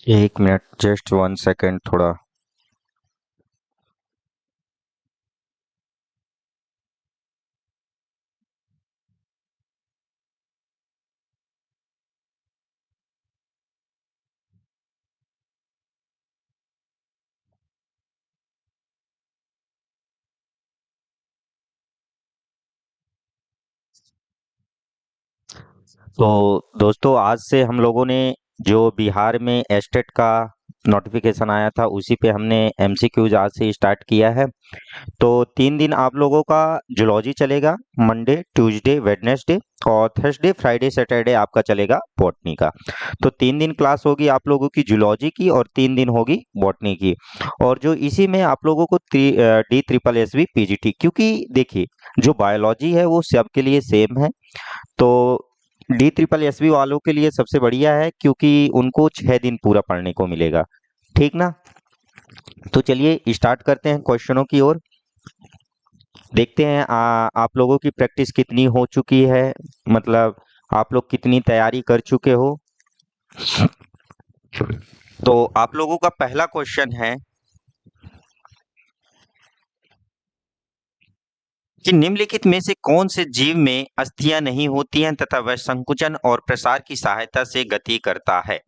एक minute, just 1 second, थोड़ा। तो दोस्तों, आज से हम लोगों ने जो बिहार में एस्टेट का नोटिफिकेशन आया था उसी पे हमने एमसीक्यूज आज से स्टार्ट किया है। तो 3 दिन आप लोगों का जूलॉजी चलेगा। मंडे, ट्यूसडे, वेडनेसडे और थर्सडे, फ्राइडे, सैटरडे आपका चलेगा बॉटनी का। तो 3 दिन क्लास होगी आप लोगों की जूलॉजी की और 3 दिन होगी बॉटनी की। और जो इसी में आप लोगों को D triple S B PGT, क्योंकि देखिए जो बायोलॉजी है वो सबके लिए सेम है। तो डी ट्रिपल एस बी वालों के लिए सबसे बढ़िया है, क्योंकि उनको 6 दिन पूरा पढ़ने को मिलेगा। ठीक ना? तो चलिए स्टार्ट करते हैं क्वेश्चनों की ओर। देखते हैं आप लोगों की प्रैक्टिस कितनी हो चुकी है, मतलब आप लोग कितनी तैयारी कर चुके हो। तो आप लोगों का पहला क्वेश्चन है कि निम्नलिखित में से कौन से जीव में अस्थियां नहीं होती हैं तथा वह संकुचन और प्रसार की सहायता से गति करता है।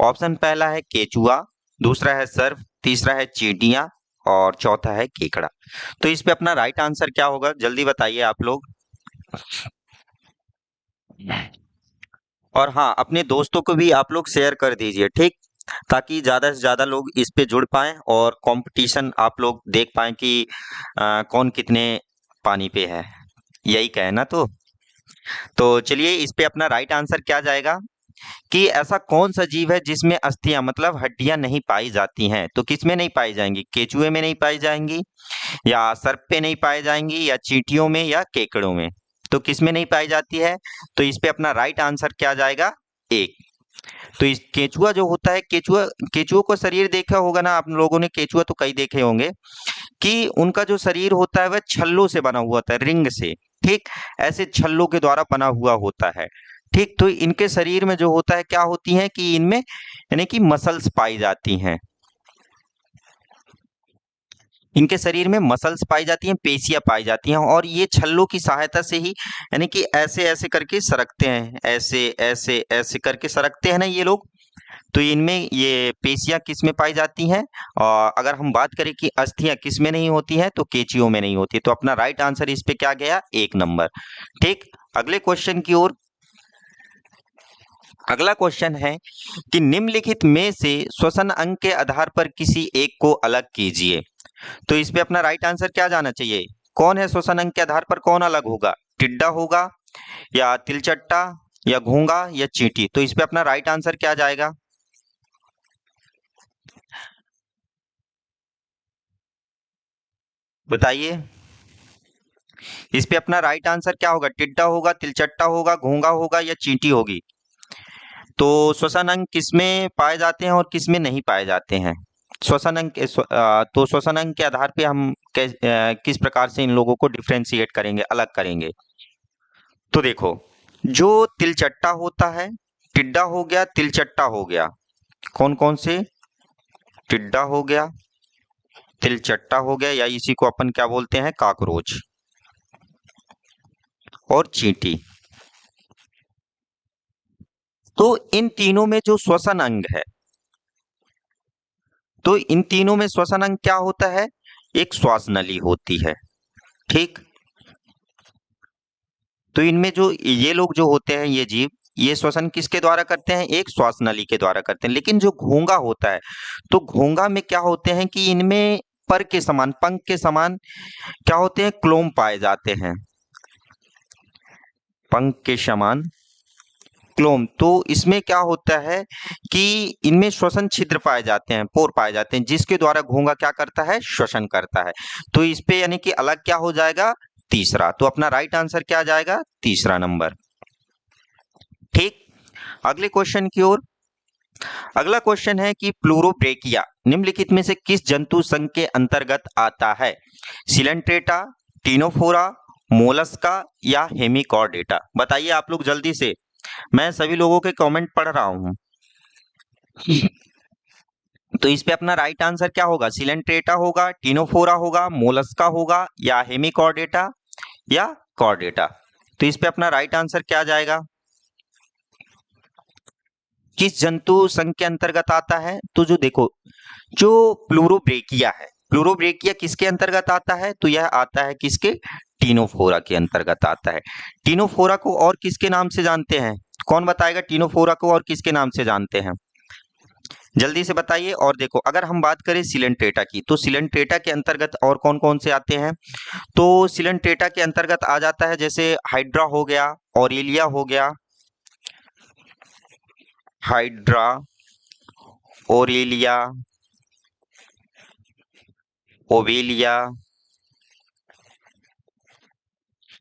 ऑप्शन पहला है केचुआ, दूसरा है सर्प, तीसरा है चींटियां और चौथा है केकड़ा। तो इस पे अपना राइट आंसर क्या होगा, जल्दी बताइए आप लोग। और हाँ, अपने दोस्तों को भी आप लोग शेयर कर दीजिए, ठीक, ताकि ज्यादा से ज्यादा लोग इस पे जुड़ पाएं और कंपटीशन आप लोग देख पाएं कि कौन कितने पानी पे है। यही कहना तो चलिए इस पे अपना राइट आंसर क्या जाएगा कि ऐसा कौन सा जीव है जिसमें अस्थियां मतलब हड्डियां नहीं पाई जाती हैं। तो किसमें नहीं पाई जाएंगी? केचुए में नहीं पाई जाएंगी, या सर्प पे नहीं पाई जाएंगी, या चींटियों में, या केकड़ों में। तो किसमें नहीं पाई जाती है? तो इस पे अपना राइट आंसर क्या जाएगा? एक। तो इस केचुआ जो होता है, केचुआ केचुओं का शरीर देखा होगा ना आप लोगों ने, केचुआ तो कई देखे होंगे कि उनका जो शरीर होता है वह छल्लों से बना हुआ होता है, रिंग से। ठीक, ऐसे छल्लों के द्वारा बना हुआ होता है। ठीक, तो इनके शरीर में जो होता है क्या होती है कि इनमें यानी कि मसल्स पाई जाती हैं। इनके शरीर में मसल्स पाई जाती हैं, पेशियां पाई जाती हैं, और ये छल्लों की सहायता से ही यानी कि ऐसे ऐसे करके सरकते हैं, ऐसे ऐसे ऐसे करके सरकते हैं ना ये लोग। तो इनमें ये पेशियां किस में पाई जाती हैं? और अगर हम बात करें कि अस्थियां किस में नहीं होती हैं, तो केचियों में नहीं होती। तो अपना राइट आंसर इस पे क्या गया? 1 नंबर। ठीक, अगले क्वेश्चन की ओर। अगला क्वेश्चन है कि निम्नलिखित में से श्वसन अंग के आधार पर किसी एक को अलग कीजिए। तो इस पे अपना राइट आंसर क्या जाना चाहिए? कौन है श्वसन अंग के आधार पर कौन अलग होगा? टिड्डा होगा, या तिलचट्टा, या घोंगा, या चींटी? तो इस पे अपना राइट आंसर क्या जाएगा? बताइए। इस पे अपना राइट आंसर क्या होगा? टिड्डा होगा, तिलचट्टा होगा, घोंगा होगा, या चींटी होगी? तो श्वसन अंग किसमें पाए जाते हैं और किसमें नहीं पाए जाते हैं? तो श्वसन अंग के आधार पे हम किस प्रकार से इन लोगों को डिफरेंशिएट करेंगे, अलग करेंगे? तो देखो, जो तिलचट्टा होता है, टिड्डा हो गया, तिलचट्टा हो गया, कौन कौन से? टिड्डा हो गया, तिलचट्टा हो गया, या इसी को अपन क्या बोलते हैं? काकरोच, और चींटी। तो इन तीनों में जो श्वसन अंग है, तो इन तीनों में श्वसन अंग क्या होता है? एक श्वास नली होती है। ठीक, तो इनमें जो ये लोग जो होते हैं, ये जीव, ये श्वसन किसके द्वारा करते हैं? एक श्वास नली के द्वारा करते हैं। लेकिन जो घोंगा होता है, तो घोंगा में क्या होते हैं कि इनमें पर के समान, पंख के समान क्या होते हैं? क्लोम पाए जाते हैं, पंख के समान क्लोम। तो इसमें क्या होता है कि इनमें श्वसन छिद्र पाए जाते हैं, पोर पाए जाते हैं, जिसके द्वारा घोंगा क्या करता है? श्वसन करता है। तो इस पे यानी कि अलग क्या हो जाएगा? तीसरा। तो अपना राइट आंसर क्या जाएगा? तीसरा नंबर। ठीक, अगले क्वेश्चन की ओर। अगला क्वेश्चन है कि प्लूरोब्रेकिया निम्नलिखित में से किस जंतु संघ के अंतर्गत आता है? सिलेंट्रेटा, टीनोफोरा, मोलस्का, या हेमिकॉर्डेटा? बताइए आप लोग जल्दी से, मैं सभी लोगों के कमेंट पढ़ रहा हूँ। तो इस पे अपना राइट आंसर क्या होगा? सिलेंट्रेटा होगा, टिनोफोरा होगा, मोलस्का होगा, या हेमिकॉर्डेटा या कॉर्डेटा। तो इस पे अपना राइट आंसर क्या जाएगा? किस जंतु संघ के अंतर्गत आता है? तो जो देखो, जो प्लूरोब्रेकिया है, प्लूरोब्रेकिया किसके अंतर्गत आता है? तो यह आता है किसके? टिनोफोरा के अंतर्गत आता है। टिनोफोरा को और किसके नाम से जानते हैं? कौन बताएगा टिनोफोरा को और किसके नाम से जानते हैं? जल्दी से बताइए। और देखो, अगर हम बात करें सिलेंट्रेटा की, तो सिलेंट्रेटा के अंतर्गत और कौन कौन से आते हैं? तो सिलेंट्रेटा के अंतर्गत आ जाता है जैसे हाइड्रा हो गया, ऑरेलिया हो गया, हाइड्रा, ओरेलिया, ओवेलिया,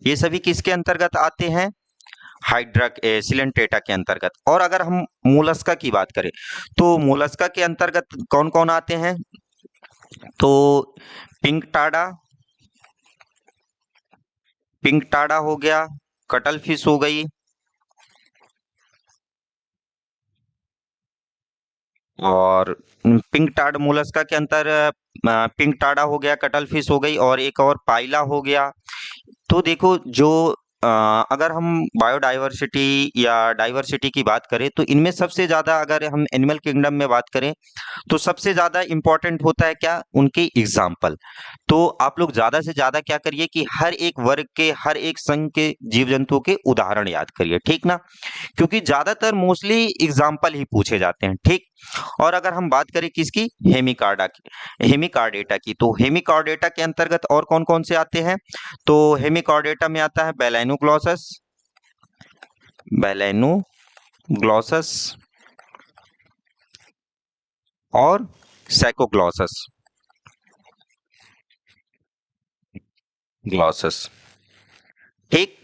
ये सभी किसके अंतर्गत आते हैं? हाइड्रा सिलेंट्रेटा के अंतर्गत। और अगर हम मोलस्का की बात करें, तो मोलस्का के अंतर्गत कौन कौन आते हैं? तो पिंक टाडा, पिंक टाडा हो गया, कटल फिश हो गई, और पिंक टाड मोलस्का के अंतर पिंक टाडा हो गया, कटल फिश हो गई, और एक और पाइला हो गया। तो देखो, जो अगर हम बायोडाइवर्सिटी या डाइवर्सिटी की बात करें, तो इनमें सबसे ज्यादा, अगर हम एनिमल किंगडम में बात करें, तो सबसे ज्यादा इंपॉर्टेंट होता है क्या? उनके एग्जाम्पल। तो आप लोग ज्यादा से ज्यादा क्या करिए कि हर एक वर्ग के, हर एक संघ के जीव जंतुओं के उदाहरण याद करिए, ठीक ना? क्योंकि ज्यादातर मोस्टली एग्जाम्पल ही पूछे जाते हैं, ठीक। और अगर हम बात करें किसकी? हेमिकार्डा की, हेमिकार्डेटा की, तो हेमिकार्डेटा के अंतर्गत और कौन कौन से आते हैं? तो हेमिकार्डेटा में आता है बेलेनोग्लॉसस, बेलेनोग्लॉसस और सैकोग्लॉसस, ग्लॉसस, ठीक।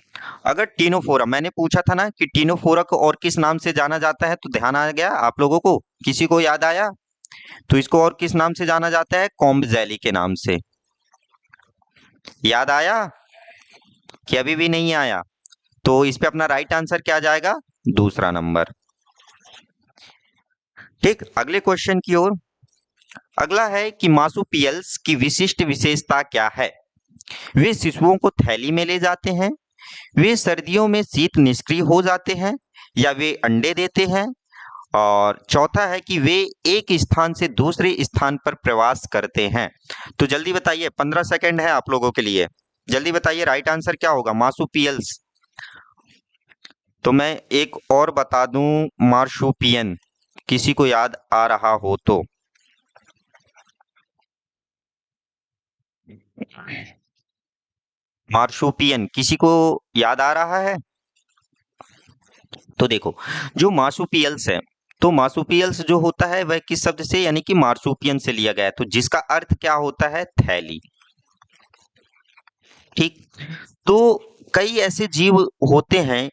अगर टीनोफोरा, मैंने पूछा था ना कि टीनोफोरा को और किस नाम से जाना जाता है, तो ध्यान आ गया आप लोगों को? किसी को याद आया? तो इसको और किस नाम से जाना जाता है? कॉम्बजेली के नाम से। याद आया कि अभी भी नहीं आया? तो इस पे अपना राइट आंसर क्या जाएगा? दूसरा नंबर, ठीक। अगले क्वेश्चन की ओर। अगला है कि मार्सुपियल्स की विशिष्ट विशेषता क्या है? वे शिशुओं को थैली में ले जाते हैं, वे सर्दियों में शीत निष्क्रिय हो जाते हैं, या वे अंडे देते हैं, और चौथा है कि वे एक स्थान से दूसरे स्थान पर प्रवास करते हैं। तो जल्दी बताइए, 15 सेकंड है आप लोगों के लिए। जल्दी बताइए राइट आंसर क्या होगा? मार्सुपियल्स। तो मैं एक और बता दूं, मार्शुपियन, किसी को याद आ रहा हो तो। मार्शुपियन किसी को याद आ रहा है? तो देखो, जो मार्सुपियल्स है, तो मार्सुपियल्स जो होता है वह किस शब्द से, यानी कि मार्सुपियन से लिया गया है, तो जिसका अर्थ क्या होता है? थैली, ठीक। तो कई ऐसे जीव होते हैं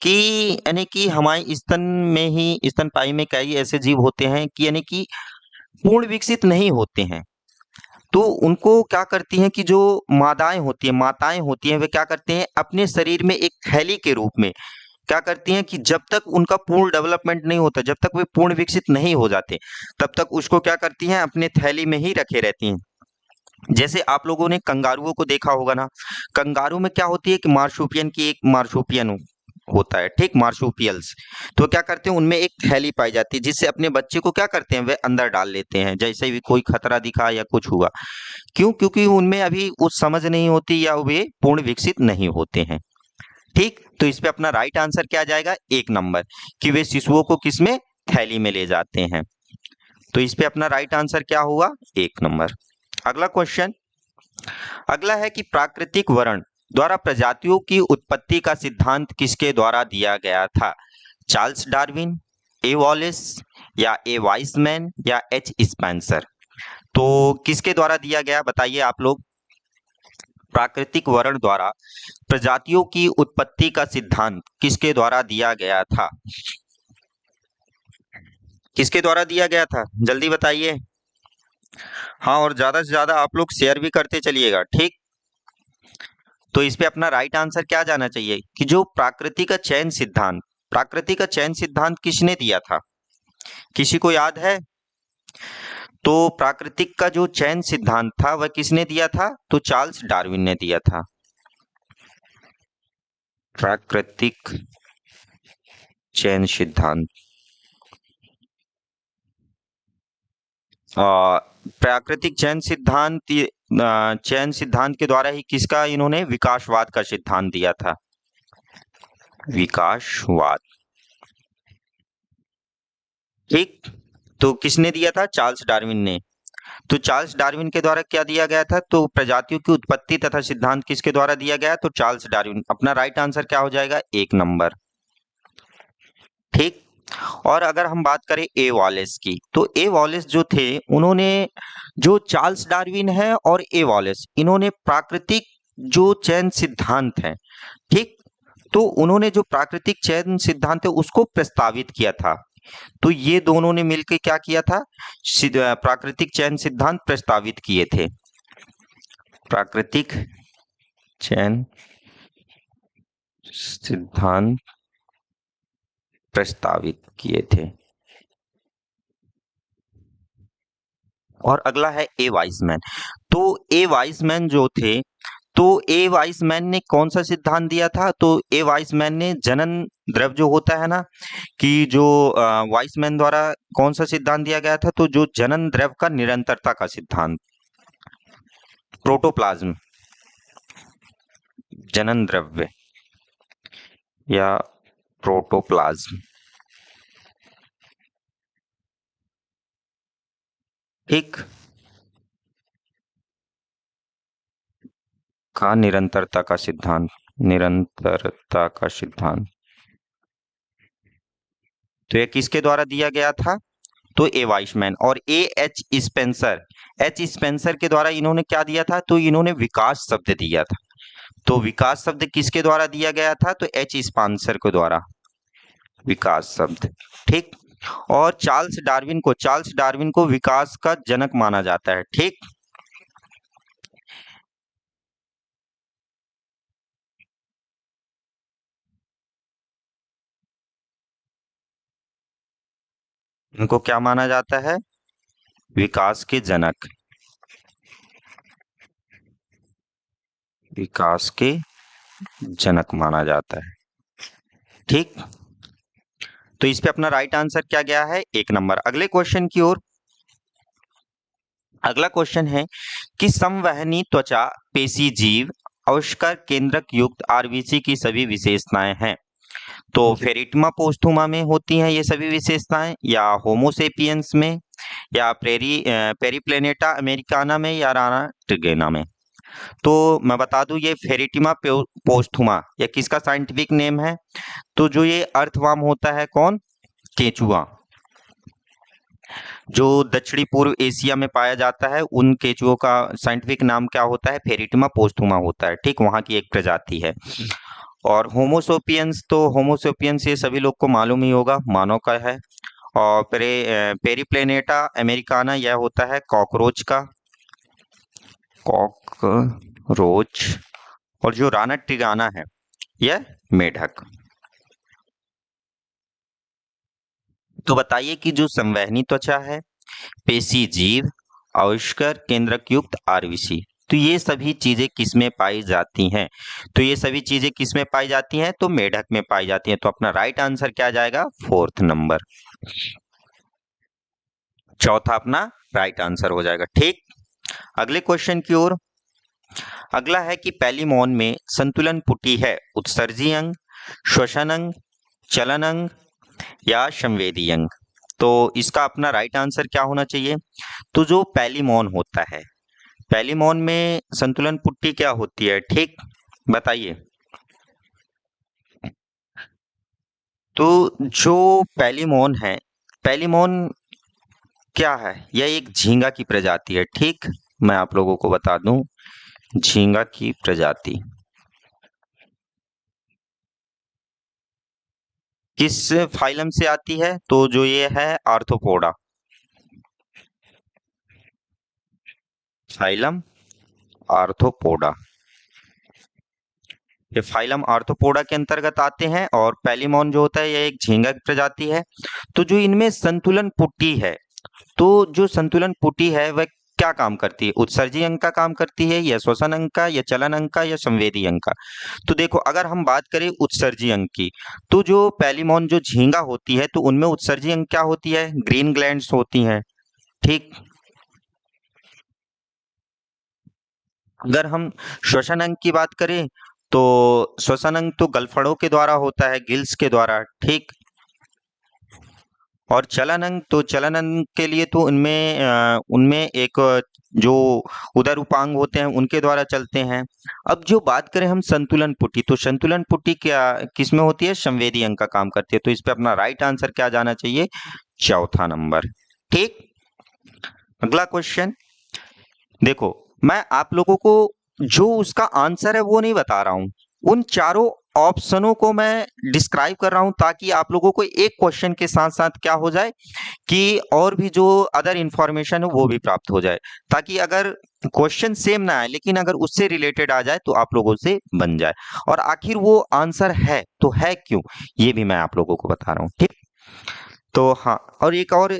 कि, यानी कि हमारे स्तन में ही, स्तनपायी में कई ऐसे जीव होते हैं कि यानी कि पूर्ण विकसित नहीं होते हैं। तो उनको क्या करती हैं कि जो मादाएं होती हैं, माताएं होती हैं, वे क्या करते हैं? अपने शरीर में एक थैली के रूप में क्या करती हैं कि जब तक उनका पूर्ण डेवलपमेंट नहीं होता, जब तक वे पूर्ण विकसित नहीं हो जाते, तब तक उसको क्या करती हैं? अपने थैली में ही रखे रहती हैं। जैसे आप लोगों ने कंगारुओं को देखा होगा ना, कंगारू में क्या होती है कि मार्शुपियन की एक मार्शुपियन होता है, ठीक, मार्शुपियल्स। तो क्या करते हैं? उनमें एक थैली पाई जाती है, जिससे अपने बच्चे को क्या करते हैं? वे अंदर डाल लेते हैं, जैसे भी कोई खतरा दिखा या कुछ हुआ। क्यों? क्योंकि उनमें अभी उस समझ नहीं होती, या वे पूर्ण विकसित नहीं होते हैं, ठीक। तो इस पे अपना राइट आंसर क्या जाएगा? 1 नंबर, कि वे शिशुओं को किसमें? थैली में ले जाते हैं। तो इस पे अपना राइट आंसर क्या हुआ? 1 नंबर। अगला क्वेश्चन। अगला है कि प्राकृतिक वर्ण द्वारा प्रजातियों की उत्पत्ति का सिद्धांत किसके द्वारा दिया गया था? चार्ल्स डार्विन, ए वॉलेस, या ए वाइसमैन, या एच स्पेंसर। तो किसके द्वारा दिया गया, बताइए आप लोग? प्राकृतिक वर्ण द्वारा प्रजातियों की उत्पत्ति का सिद्धांत किसके द्वारा दिया गया था? किसके द्वारा दिया गया था? जल्दी बताइए। हाँ, और ज्यादा से ज्यादा आप लोग शेयर भी करते चलिएगा, ठीक। तो इस पे अपना राइट आंसर क्या जाना चाहिए कि जो प्रकृति का चयन सिद्धांत, प्रकृति का चयन सिद्धांत किसने दिया था? किसी को याद है? तो प्राकृतिक का जो चयन सिद्धांत था वह किसने दिया था? तो चार्ल्स डार्विन ने दिया था। प्राकृतिक चयन सिद्धांत। प्राकृतिक चयन सिद्धांत के द्वारा ही किसका इन्होंने विकासवाद का सिद्धांत दिया था? विकासवाद। ठीक, तो किसने दिया था? चार्ल्स डार्विन ने। तो चार्ल्स डार्विन के द्वारा क्या दिया गया था? तो प्रजातियों की उत्पत्ति तथा सिद्धांत किसके द्वारा दिया गया? तो चार्ल्स डार्विन। अपना राइट आंसर क्या हो जाएगा? 1 नंबर। ठीक, और अगर हम बात करें ए वॉलेस की, तो ए वॉलेस जो थे उन्होंने, जो चार्ल्स डार्विन है और ए वॉलेस, इन्होंने प्राकृतिक जो चयन सिद्धांत है, ठीक, तो उन्होंने जो प्राकृतिक चयन सिद्धांत है उसको प्रस्तावित किया था। तो ये दोनों ने मिलकर क्या किया था? प्राकृतिक चयन सिद्धांत प्रस्तावित किए थे। प्राकृतिक चयन सिद्धांत प्रस्तावित किए थे। और अगला है ए वाइसमैन। तो ए वाइसमैन जो थे, तो ए वाइसमैन ने कौन सा सिद्धांत दिया था? तो ए वाइसमैन ने जनन द्रव्य जो होता है ना, कि जो वाइसमैन द्वारा कौन सा सिद्धांत दिया गया था? तो जो जनन द्रव्य का निरंतरता का सिद्धांत, प्रोटोप्लाज्म, जनन द्रव्य या प्रोटोप्लाज्म। ठीक, का निरंतरता का सिद्धांत, निरंतरता का सिद्धांत। तो यह किसके द्वारा दिया गया था? तो ए वाइसमैन। और A H Spencer, H Spencer के द्वारा इन्होंने क्या दिया था? तो इन्होंने विकास शब्द दिया था। तो विकास शब्द किसके द्वारा दिया गया था? तो एच स्पेंसर के द्वारा विकास शब्द। ठीक, और चार्ल्स डार्विन को विकास का जनक माना जाता है। ठीक, इनको क्या माना जाता है? विकास के जनक, विकास के जनक माना जाता है। ठीक, तो इस पे अपना राइट आंसर क्या गया है? 1 नंबर। अगले क्वेश्चन की ओर। अगला क्वेश्चन है कि संवहनी त्वचा पेशी जीव अवस्कर केंद्रक युक्त आरबीसी की सभी विशेषताएं हैं। तो फेरिटमा पोस्थुमा में होती हैं ये सभी विशेषताएं, या होमोसेपियंस में, या पेरिप्लेनेटा अमेरिकाना में, या राना ट्रिगेना में। तो मैं बता दूं, ये फेरिटिमा पोस्थुमा या किसका साइंटिफिक नेम है? तो जो ये अर्थवाम होता है, कौन? केचुआ, जो दक्षिणी पूर्व एशिया में पाया जाता है, उन केचुओं का साइंटिफिक नाम क्या होता है? फेरिटिमा पोस्थुमा होता है। ठीक, वहां की एक प्रजाति है। और होमोसोपियंस, तो होमोसोपियंस ये सभी लोग को मालूम ही होगा, मानव का है। और पेरिप्लेनेटा अमेरिकाना यह होता है कॉकरोच का, कॉकरोच। और जो राना ट्रिगाना है यह मेढक। तो बताइए कि जो संवहनी त्वचा है, पेशी जीव, अवस्कर केंद्रक युक्त आरबीसी, तो ये सभी चीजें किसमें पाई जाती हैं? तो ये सभी चीजें किसमें पाई जाती हैं? तो मेढक में पाई जाती हैं। तो अपना राइट आंसर क्या जाएगा? 4th नंबर, चौथा अपना राइट आंसर हो जाएगा। ठीक, अगले क्वेश्चन की ओर। अगला है कि पैलिमोन में संतुलन पुटी है उत्सर्जी अंग, श्वसन अंग, चलन अंग या संवेदी अंग। तो इसका अपना राइट आंसर क्या होना चाहिए? तो जो पैलिमोन होता है, पैलिमोन में संतुलन पुट्टी क्या होती है? ठीक, बताइए। तो जो पैलिमोन है, पैलिमोन क्या है? यह एक झींगा की प्रजाति है। ठीक, मैं आप लोगों को बता दूं, झींगा की प्रजाति किस फाइलम से आती है? तो जो ये है आर्थ्रोपोडा, फाइलम आर्थ्रोपोडा, ये फाइलम आर्थ्रोपोडा के अंतर्गत आते हैं। और पैलिमोन जो होता है यह एक झींगा की प्रजाति है। तो जो इनमें संतुलन पुट्टी है, तो जो संतुलन पुटी है वह क्या काम करती है? उत्सर्जी अंग का काम करती है या श्वसन अंग का या चलन अंग का या संवेदी अंग का? तो देखो, अगर हम बात करें उत्सर्जी अंग की, तो जो पैलिमॉन जो झींगा होती है तो उनमें उत्सर्जी अंग क्या होती है? ग्रीन ग्लैंड्स होती हैं। ठीक। अगर हम श्वसन अंग की बात करें तो श्वसन अंग तो गलफड़ों के द्वारा होता है, गिल्स के द्वारा। ठीक। और चलन अंग, तो चलन अंग के लिए तो उनमें एक जो उदर उपांग होते हैं उनके द्वारा चलते हैं। अब जो बात करें हम संतुलन पुटी, तो संतुलन पुटी क्या किसमें होती है? संवेदी अंग का काम करती है। तो इस पे अपना राइट आंसर क्या जाना चाहिए? चौथा नंबर। ठीक। अगला क्वेश्चन देखो, मैं आप लोगों को जो उसका आंसर है वो नहीं बता रहा हूं, उन चारों ऑप्शनों को मैं डिस्क्राइब कर रहा हूं ताकि आप लोगों को एक क्वेश्चन के साथ साथ क्या हो जाए कि और भी जो अदर इंफॉर्मेशन है वो भी प्राप्त हो जाए, ताकि अगर क्वेश्चन सेम ना आए लेकिन अगर उससे रिलेटेड आ जाए तो आप लोगों से बन जाए। और आखिर वो आंसर है तो है क्यों, ये भी मैं आप लोगों को बता रहा हूँ। ठीक। तो हाँ, और एक और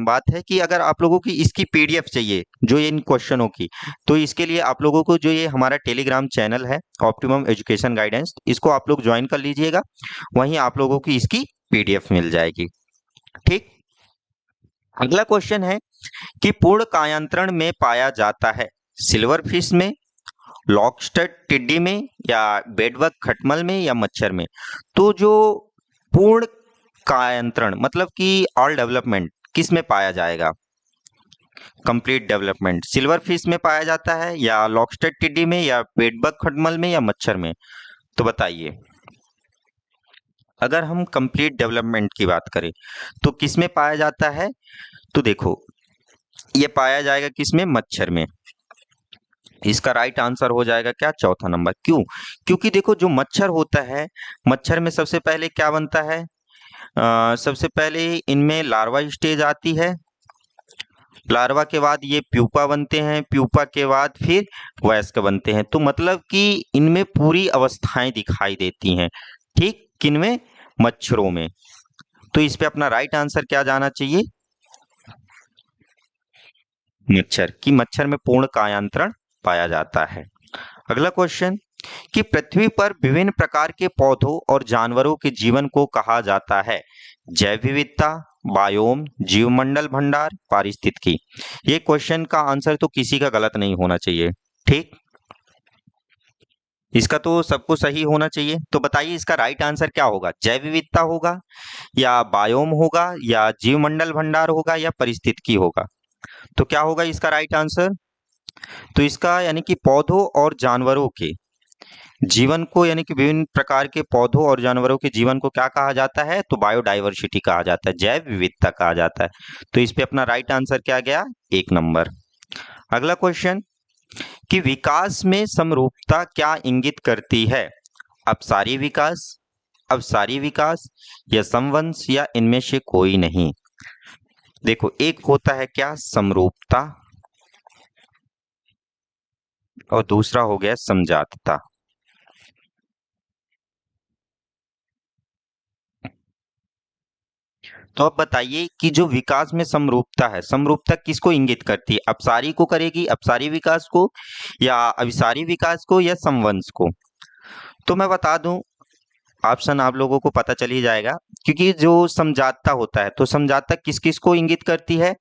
बात है कि अगर आप लोगों की इसकी पीडीएफ चाहिए जो इन क्वेश्चनों की, तो इसके लिए आप लोगों को जो ये हमारा टेलीग्राम चैनल है ऑप्टिमम एजुकेशन गाइडेंस, इसको आप लोग ज्वाइन कर लीजिएगा। वहीं आप लोगों की इसकी पीडीएफ मिल जाएगी। ठीक। अगला क्वेश्चन है कि पूर्ण कायांतरण में पाया जाता है सिल्वर फिश में, लॉबस्टर टिड्डी में, या बेडबग खटमल में, या मच्छर में? तो जो पूर्ण कायांतरण मतलब कि ऑल डेवलपमेंट किस में पाया जाएगा? कंप्लीट डेवलपमेंट सिल्वर फिश में पाया जाता है, या लॉबस्टर टिड्डी में, या बेडबग खटमल में, या मच्छर में? तो बताइए। अगर हम कंप्लीट डेवलपमेंट की बात करें तो किस में पाया जाता है? तो देखो, ये पाया जाएगा किस में? मच्छर में। इसका राइट आंसर हो जाएगा क्या? चौथा नंबर। क्यों? क्योंकि देखो, जो मच्छर होता है, मच्छर में सबसे पहले क्या बनता है? सबसे पहले इनमें लार्वा स्टेज आती है, लार्वा के बाद ये प्यूपा बनते हैं, प्यूपा के बाद फिर वयस्क बनते हैं। तो मतलब कि इनमें पूरी अवस्थाएं दिखाई देती हैं। ठीक। किनमें? मच्छरों में। तो इस पे अपना राइट आंसर क्या जाना चाहिए? मच्छर, कि मच्छर में पूर्ण कायांतरण पाया जाता है। अगला क्वेश्चन कि पृथ्वी पर विभिन्न प्रकार के पौधों और जानवरों के जीवन को कहा जाता है जैव विविधता, बायोम, जीवमंडल भंडार, पारिस्थितिकी। ये क्वेश्चन का आंसर तो किसी का गलत नहीं होना चाहिए। ठीक। इसका तो सबको सही होना चाहिए। तो बताइए इसका राइट आंसर क्या होगा? जैव विविधता होगा, या बायोम होगा, या जीवमंडल भंडार होगा, या पारिस्थितिकी होगा? तो क्या होगा इसका राइट आंसर? तो इसका यानी कि पौधों और जानवरों के जीवन को, यानी कि विभिन्न प्रकार के पौधों और जानवरों के जीवन को क्या कहा जाता है? तो बायोडाइवर्सिटी कहा जाता है, जैव विविधता कहा जाता है। तो इस पे अपना राइट आंसर क्या गया? 1 नंबर। अगला क्वेश्चन कि विकास में समरूपता क्या इंगित करती है? अपसारी विकास, अवसारी विकास, या समवंश, या इनमें से कोई नहीं? देखो, एक होता है क्या? समरूपता, और दूसरा हो गया समजातता। तो अब बताइए कि जो विकास में समरूपता है, समरूपता किसको इंगित करती है? अपसारी को करेगी, अपसारी विकास को, या अभिसारी विकास को, या समवंश को? तो मैं बता दूं, ऑप्शन आप लोगों को पता चल ही जाएगा, क्योंकि जो समजातता होता है तो समजातता किस किस को इंगित करती है?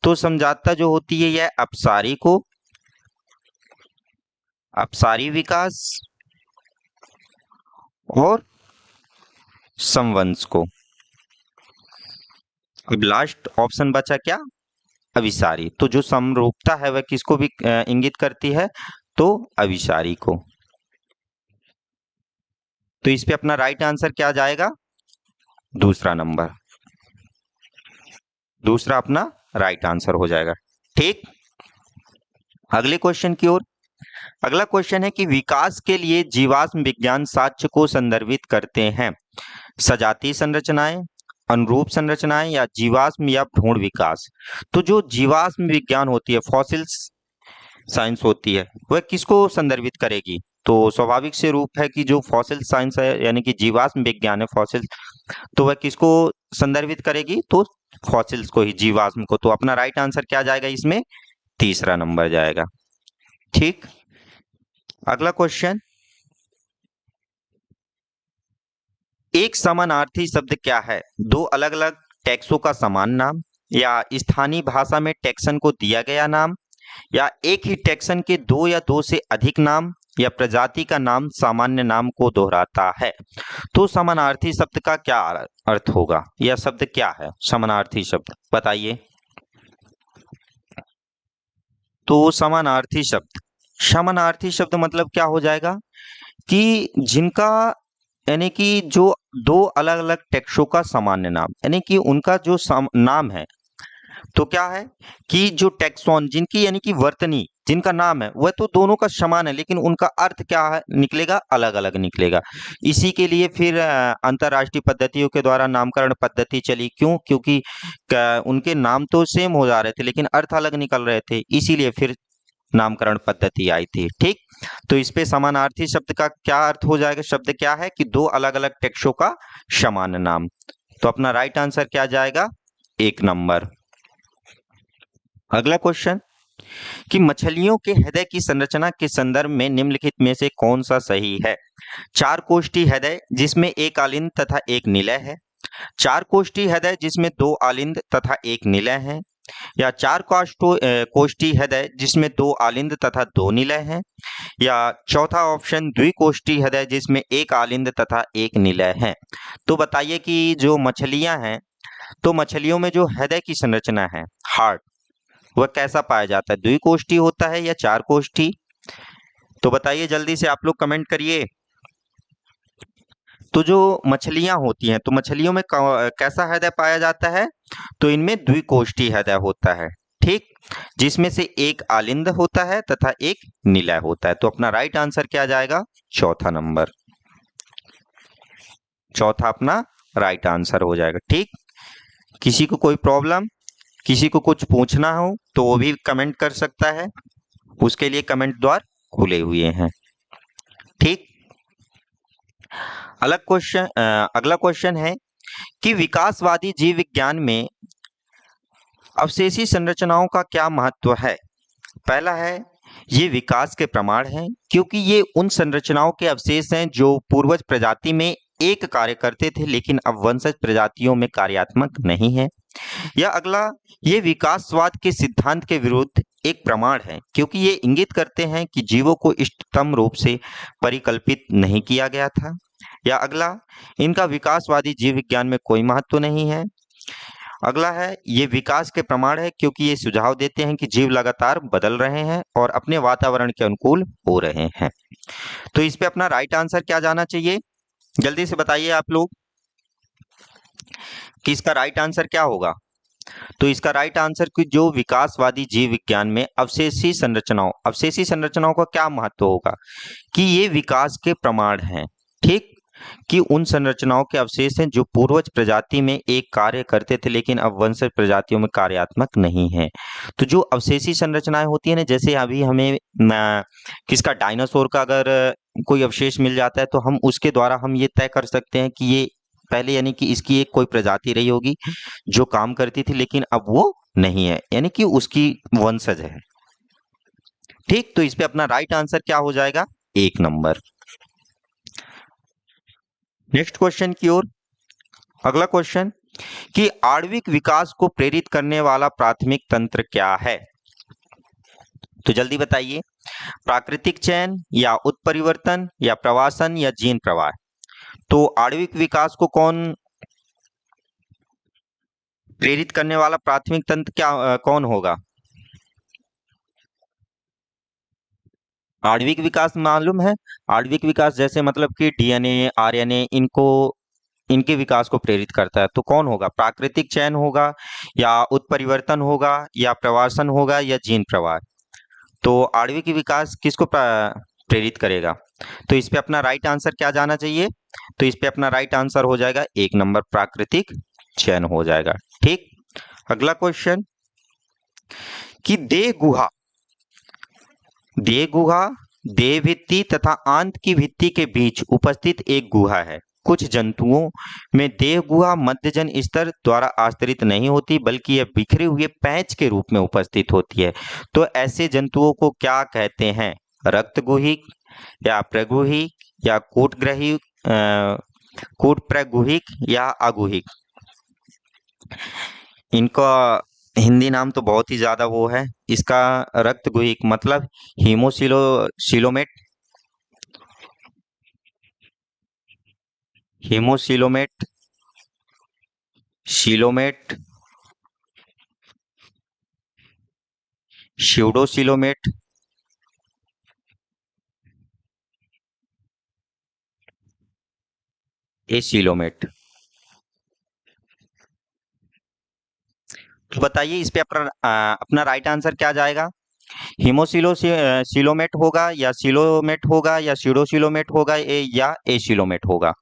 तो समजातता जो होती है यह अपसारी को, अपसारी विकास, और समवंश को। अब लास्ट ऑप्शन बचा क्या? अभिसारी। तो जो समरूपता है वह किसको भी इंगित करती है? तो अभिसारी को। तो इस पे अपना राइट आंसर क्या जाएगा? दूसरा नंबर। दूसरा अपना राइट आंसर हो जाएगा। ठीक। अगले क्वेश्चन की ओर। अगला क्वेश्चन है कि विकास के लिए जीवाश्म विज्ञान साक्ष्य को संदर्भित करते हैं सजातीय संरचनाएं, अनुरूप संरचनाएं, या जीवाश्म या भ्रूण विकास? तो जो जीवाश्म विज्ञान होती है, फॉसिल्स साइंस होती है वह किसको संदर्भित करेगी? तो स्वाभाविक से रूप है कि जो फॉसिल साइंस है यानी कि जीवाश्म विज्ञान है फॉसिल, तो वह किसको संदर्भित करेगी? तो फॉसिल्स को ही, जीवाश्म को। तो अपना राइट आंसर क्या जाएगा इसमें? तीसरा नंबर जाएगा। ठीक, अगला क्वेश्चन, एक समानार्थी शब्द क्या है? दो अलग अलग टैक्सों का समान नाम, या स्थानीय भाषा में टैक्सन को दिया गया नाम, या एक ही टैक्सन के दो या दो से अधिक नाम, या प्रजाति का नाम सामान्य नाम को दोहराता है। तो समानार्थी शब्द का क्या अर्थ होगा? यह शब्द क्या है समानार्थी शब्द, बताइए। तो समानार्थी शब्द मतलब क्या हो जाएगा कि जिनका, यानी कि जो दो अलग अलग टेक्सों का सामान्य नाम, यानी कि उनका जो नाम है, तो क्या है कि जो टेक्सॉन, जिनकी यानी कि वर्तनी, जिनका नाम है वह तो दोनों का समान है, लेकिन उनका अर्थ क्या है निकलेगा? अलग अलग निकलेगा। इसी के लिए फिर अंतरराष्ट्रीय पद्धतियों के द्वारा नामकरण पद्धति चली। क्यों? क्योंकि उनके नाम तो सेम हो जा रहे थे लेकिन अर्थ अलग निकल रहे थे, इसीलिए फिर नामकरण पद्धति आई थी। ठीक, तो इस पे समानार्थी शब्द का क्या अर्थ हो जाएगा? शब्द क्या है कि दो अलग अलग टेक्सों का समान नाम। तो अपना राइट आंसर क्या जाएगा? 1 नंबर। अगला क्वेश्चन, कि मछलियों के हृदय की संरचना के संदर्भ में निम्नलिखित में से कौन सा सही है? चार कोष्ठी हृदय जिसमें एक आलिंद तथा एक निलय है, चार कोष्ठी हृदय जिसमें दो आलिंद तथा एक निलय है, या चार कोष्ठी हृदय जिसमें दो आलिंद तथा दो निलय हैं, या चौथा ऑप्शन द्विकोष्ठी हृदय जिसमें एक आलिंद तथा एक निलय है। तो बताइए कि जो मछलियां हैं, तो मछलियों में जो हृदय की संरचना है, हार्ट, वह कैसा पाया जाता है? द्विकोष्ठी होता है या चार कोष्ठी? तो बताइए जल्दी से, आप लोग कमेंट करिए। तो जो मछलियां होती हैं, तो मछलियों में कैसा हृदय पाया जाता है? तो इनमें द्विकोष्ठी हृदय होता है। ठीक, जिसमें से एक आलिंद होता है तथा एक निलय होता है। तो अपना राइट आंसर क्या जाएगा? चौथा नंबर, चौथा अपना राइट आंसर हो जाएगा। ठीक, किसी को कोई प्रॉब्लम, किसी को कुछ पूछना हो तो वो भी कमेंट कर सकता है, उसके लिए कमेंट द्वार खुले हुए हैं। ठीक, अगला क्वेश्चन है कि विकासवादी जीव विज्ञान में अवशेषी संरचनाओं का क्या महत्व है? पहला है, ये विकास के प्रमाण हैं क्योंकि ये उन संरचनाओं के अवशेष हैं जो पूर्वज प्रजाति में एक कार्य करते थे लेकिन अब वंशज प्रजातियों में कार्यात्मक नहीं है। या अगला, ये विकासवाद के सिद्धांत के विरुद्ध एक प्रमाण है क्योंकि ये इंगित करते हैं कि जीवों को इष्टतम रूप से परिकल्पित नहीं किया गया था। या अगला, इनका विकासवादी जीव विज्ञान में कोई महत्व नहीं है। अगला है, ये विकास के प्रमाण है क्योंकि ये सुझाव देते हैं कि जीव लगातार बदल रहे हैं और अपने वातावरण के अनुकूल हो रहे हैं। तो इस पे अपना राइट आंसर क्या जाना चाहिए? जल्दी से बताइए आप लोग कि इसका राइट आंसर क्या होगा। तो इसका राइट आंसर कि जो विकासवादी जीव विज्ञान में अवशेषी संरचनाओं का क्या महत्व होगा कि ये विकास के प्रमाण हैं। ठीक, कि उन संरचनाओं के अवशेष हैं जो पूर्वज प्रजाति में एक कार्य करते थे लेकिन अब वंशज प्रजातियों में कार्यात्मक नहीं है। तो जो अवशेषी संरचनाएं होती है ना, जैसे अभी हमें किसका, डायनासोर का अगर कोई अवशेष मिल जाता है तो हम उसके द्वारा हम ये तय कर सकते हैं कि ये पहले, यानी कि इसकी एक कोई प्रजाति रही होगी जो काम करती थी लेकिन अब वो नहीं है, यानी कि उसकी वंशज है। ठीक, तो इस पे अपना राइट आंसर क्या हो जाएगा? 1 नंबर। नेक्स्ट क्वेश्चन की ओर। अगला क्वेश्चन, कि आणविक विकास को प्रेरित करने वाला प्राथमिक तंत्र क्या है? तो जल्दी बताइए, प्राकृतिक चयन, या उत्परिवर्तन, या प्रवासन, या जीन प्रवाह। तो आणविक विकास को कौन प्रेरित करने वाला प्राथमिक तंत्र कौन होगा? आणविक विकास मालूम है? आणविक विकास जैसे मतलब कि डीएनए, आरएनए, इनके विकास को प्रेरित करता है। तो कौन होगा? प्राकृतिक चयन होगा, या उत्परिवर्तन होगा, या प्रवासन होगा, या जीन प्रवाह। तो आणविक विकास किसको प्रेरित करेगा? तो इस पे अपना राइट आंसर क्या जाना चाहिए? तो इस पे अपना राइट आंसर हो जाएगा 1 नंबर, प्राकृतिक चयन हो जाएगा। ठीक, अगला क्वेश्चन, कि देह गुहा देह गुहा देह भित्ति तथा आंत की भित्ति के बीच उपस्थित एक गुहा है। कुछ जंतुओं में देह गुहा मध्यजन स्तर द्वारा आस्तरित नहीं होती, बल्कि यह बिखरे हुए पैच के रूप में उपस्थित होती है। तो ऐसे जंतुओं को क्या कहते हैं? रक्तगुहिक या प्रगुहिक या कूटप्रगुहिक या अगुहिक। इनका हिंदी नाम तो बहुत ही ज्यादा वो है। इसका रक्तगुहिक मतलब हीमोसिलोमेट हीमोसिलोमेट सिलोमेट स्यूडोसिलोमेट एसिलोमेट। तो बताइए इस पे अपना राइट आंसर क्या जाएगा? सिलोमेट होगा या सिलोमेट होगा या स्यूडोसिलोमेट होगा या एसिलोमेट होगा।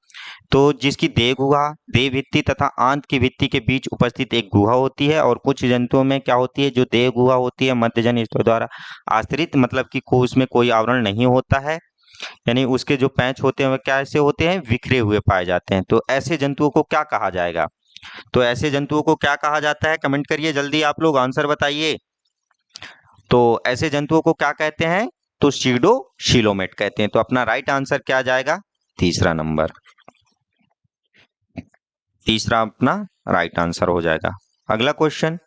तो जिसकी देह गुहा देह भित्ति तथा आंत की भित्ति के बीच उपस्थित एक गुहा होती है, और कुछ जंतुओं में क्या होती है, जो देह गुहा होती है मध्यजन स्तरों द्वारा आश्रित, मतलब कि उसमें कोई आवरण नहीं होता है, यानी उसके जो पैच होते हैं वह कैसे होते हैं? बिखरे हुए पाए जाते हैं। तो ऐसे जंतुओं को क्या कहा जाएगा? तो ऐसे जंतुओं को क्या कहा जाता है? कमेंट करिए जल्दी, आप लोग आंसर बताइए। तो ऐसे जंतुओं को क्या कहते हैं? तो सीडोशिलोमेट कहते हैं। तो अपना राइट आंसर क्या जाएगा? तीसरा नंबर, तीसरा अपना राइट आंसर हो जाएगा। अगला क्वेश्चन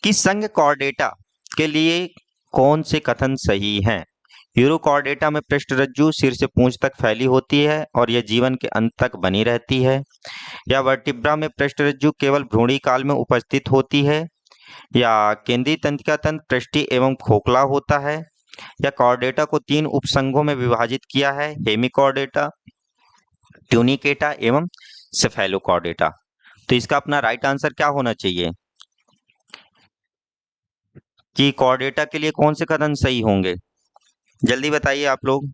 कि संघ कॉर्डेटा के लिए कौन से कथन सही हैं? यूरोकॉर्डेटा में पृष्ठरज्जु सिर से पूंछ तक फैली होती है और यह जीवन के अंत तक बनी रहती है। या वर्टिब्रा में पृष्ठरज्जु केवल भ्रूणी काल में उपस्थित होती है। या केंद्रीय तंत्रिका तंत्र पृष्ठीय एवं खोखला होता है। या कॉर्डेटा को 3 उपसंघों में विभाजित किया है, हेमिकॉर्डेटा, ट्यूनिकेटा एवं सेफेलोकॉर्डेटा। तो इसका अपना राइट आंसर क्या होना चाहिए कि कॉर्डेटा के लिए कौन से कथन सही होंगे? जल्दी बताइए आप लोग।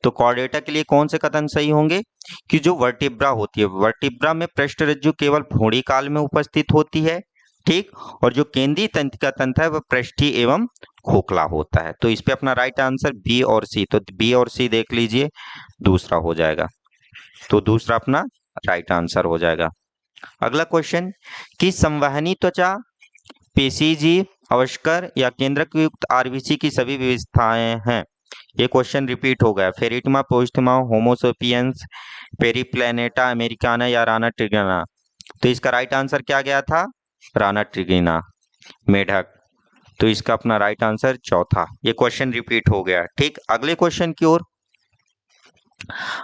तो कॉर्डेटा के लिए कौन से कथन सही होंगे कि जो वर्टिब्रा होती है, वर्टिब्रा में पृष्ठरज्जु केवल भ्रूणी काल में उपस्थित होती है, ठीक, और जो केंद्रीय तंत्रिका तंत्र है वह पृष्ठीय एवं खोखला होता है। तो इस पे अपना राइट आंसर बी और सी, तो बी और सी देख लीजिए, दूसरा हो जाएगा। तो दूसरा अपना राइट आंसर हो जाएगा। अगला क्वेश्चन कि संवहनी त्वचा पेशीजीव अवस्कर या केंद्रक युक्त आरबीसी की सभी विविधताएं हैं। ये क्वेश्चन रिपीट हो गया। फेरिटमा पोस्टमा होमोसोपियंस पेरिप्लेनेटा अमेरिकाना या राना ट्रिगिना। तो इसका राइट आंसर क्या गया था? राना ट्रिगिना, मेढक। तो इसका अपना राइट आंसर चौथा। ये क्वेश्चन रिपीट हो गया। ठीक, अगले क्वेश्चन की ओर।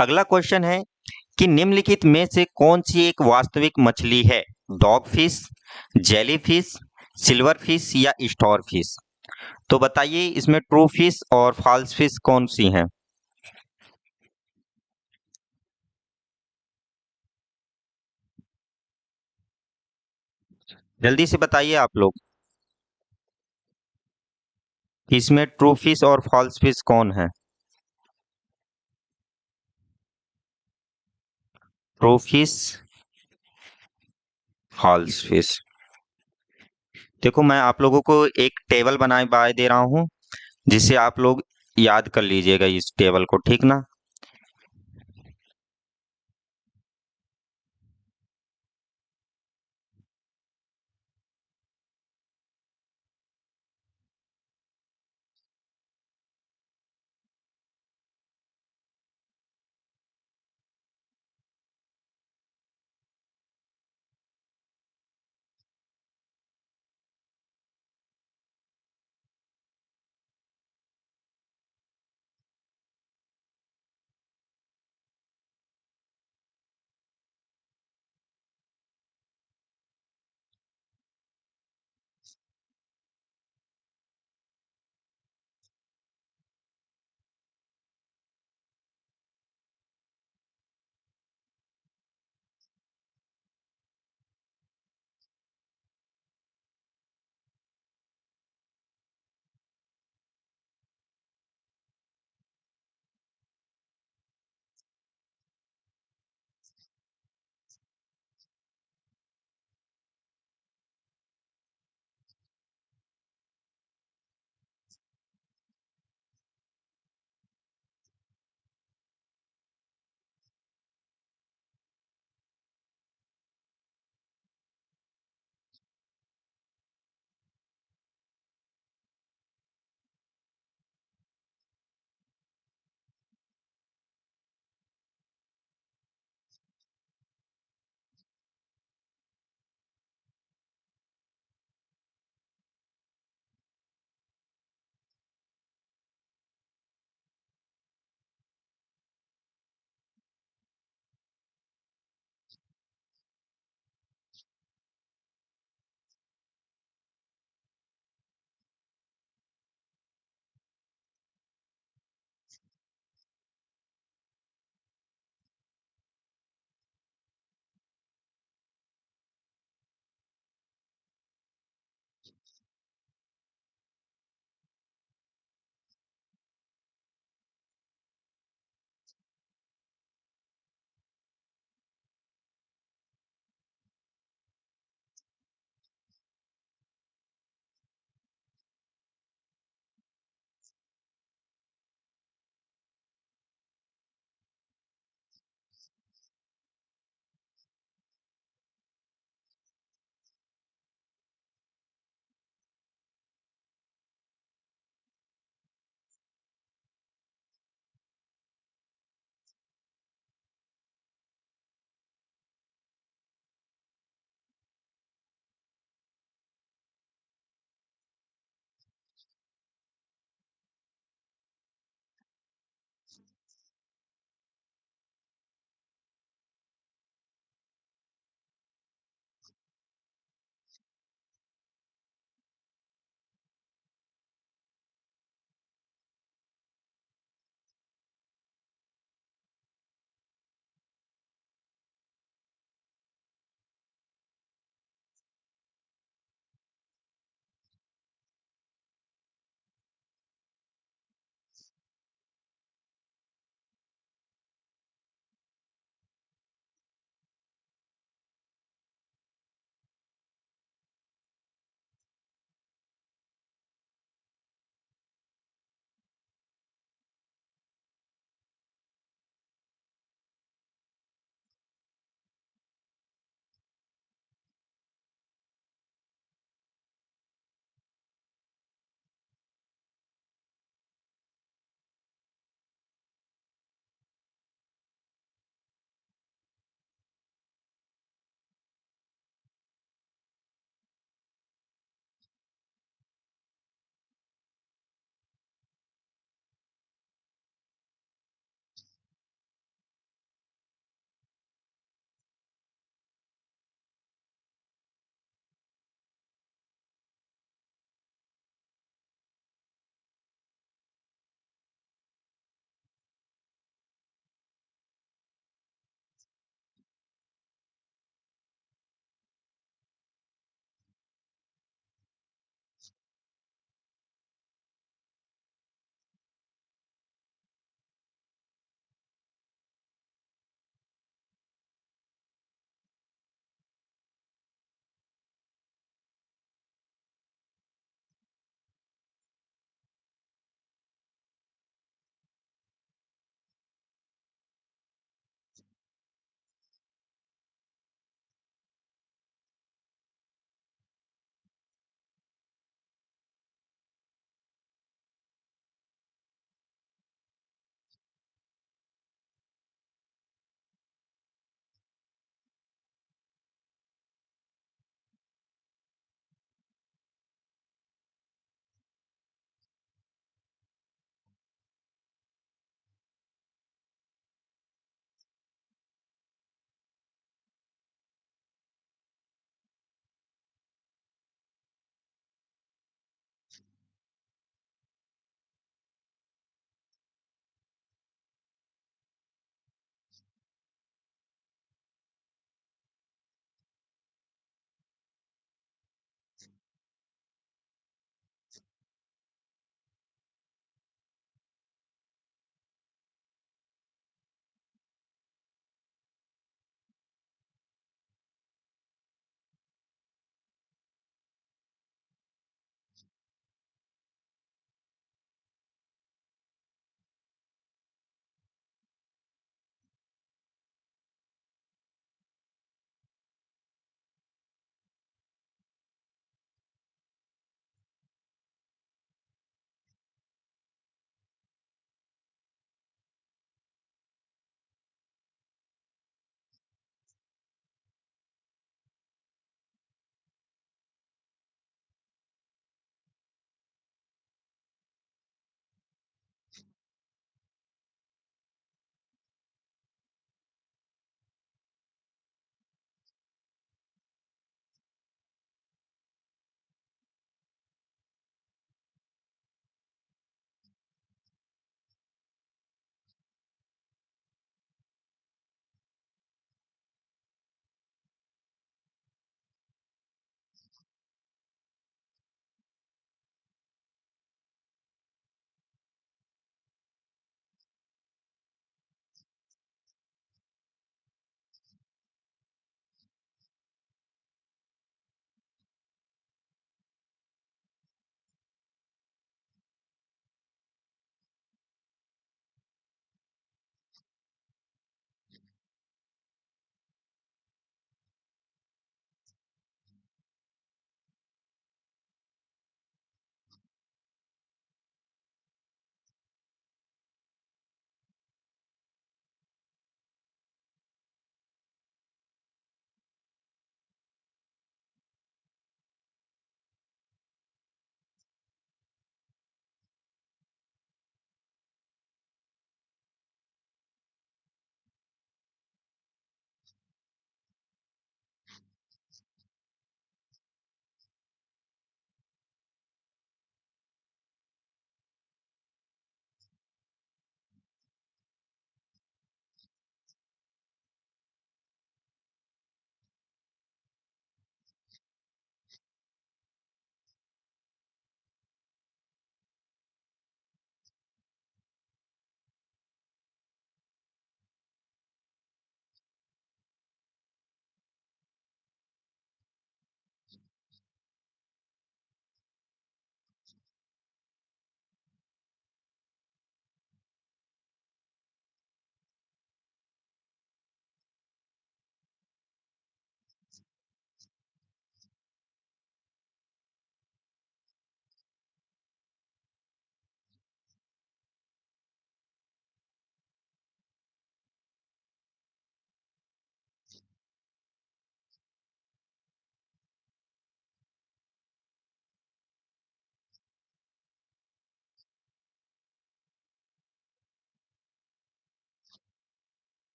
अगला क्वेश्चन है कि निम्नलिखित में से कौन सी एक वास्तविक मछली है? Dog fish, jelly fish, silver fish या स्टोर फिश। तो बताइए इसमें ट्रू फिश और फॉल्स फिश कौन सी हैं? जल्दी से बताइए आप लोग, इसमें ट्रू फिश और फॉल्स फिश कौन है? True fish, false fish. देखो मैं आप लोगों को एक टेबल बनाए बाय दे रहा हूं, जिसे आप लोग याद कर लीजिएगा इस टेबल को, ठीक ना।